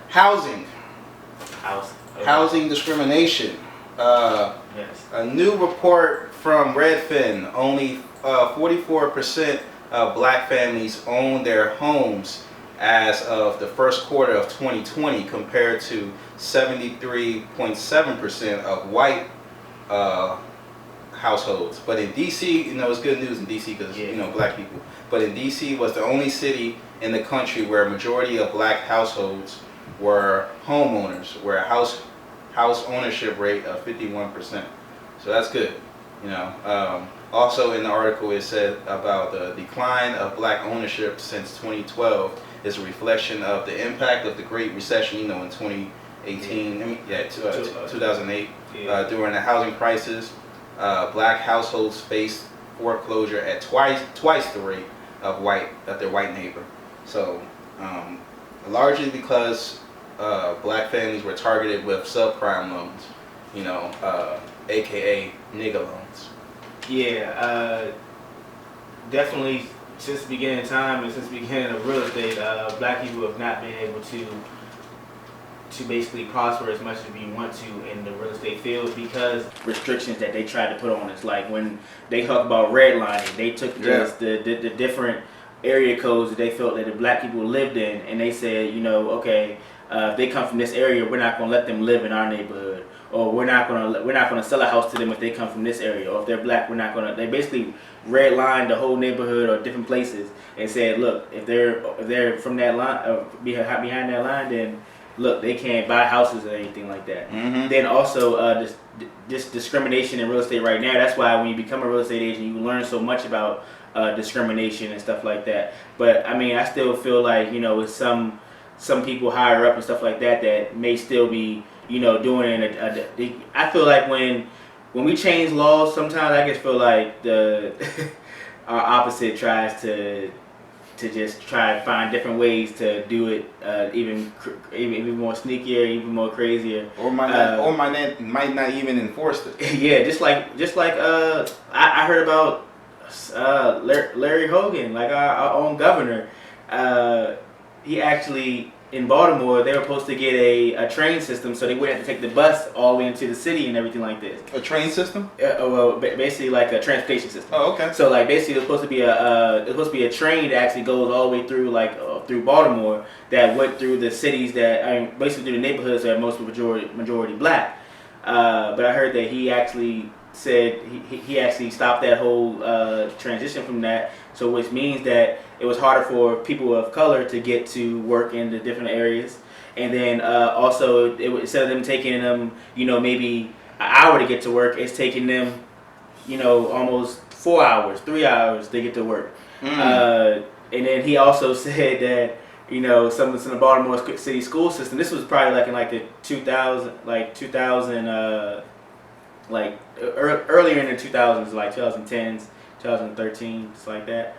Housing. House. Okay. Housing discrimination. Yes. A new report from Redfin, only 44% of black families own their homes as of the first quarter of 2020 compared to 73.7% of white households. But in DC, it's good news in DC because, black people. But in DC was the only city in the country where a majority of black households were homeowners, where a house ownership rate of 51%. So that's good. Also in the article it said about the decline of black ownership since 2012 is a reflection of the impact of the Great Recession, in 2018, 2008, during the housing crisis. Black households faced foreclosure at twice the rate of their white neighbor. So largely because black families were targeted with subprime loans, aka nigga loans. Yeah, definitely since the beginning of time and since the beginning of real estate, black people have not been able to basically prosper as much as we want to in the real estate field because restrictions that they tried to put on us. Like when they talk about redlining, they took just the different area codes that they felt that the black people lived in, and they said, okay, if they come from this area, we're not going to let them live in our neighborhood, or we're not going to sell a house to them if they come from this area, or if they're black, we're not going to. They basically redlined the whole neighborhood or different places and said, look, if they're from that line, behind that line, then look, they can't buy houses or anything like that. Mm-hmm. Then also this discrimination in real estate right now. That's why when you become a real estate agent, you learn so much about discrimination and stuff like that. But I mean, I still feel like with some people higher up and stuff like that may still be doing it. I feel like when we change laws, sometimes I just feel like our opposite tries to just try to find different ways to do it, even more sneakier, even more crazier, or might not even enforce it. Yeah, just like I heard about Larry Hogan, like our own governor. He actually in Baltimore, they were supposed to get a train system so they wouldn't have to take the bus all the way into the city and everything like this. A train system? Well, basically like a transportation system. Oh, okay. So like basically it was supposed to be a train that actually goes all the way through through Baltimore that went through the cities basically through the neighborhoods that are most majority black. But I heard that he actually said he actually stopped that whole transition from that. So which means that it was harder for people of color to get to work in the different areas. And then also, instead of them taking them, maybe an hour to get to work, it's taking them, almost 4 hours, 3 hours to get to work. And then he also said that, some of the Baltimore City school system, this was probably like in like the 2000, earlier in the 2000s, like 2010s, 2013, just like that.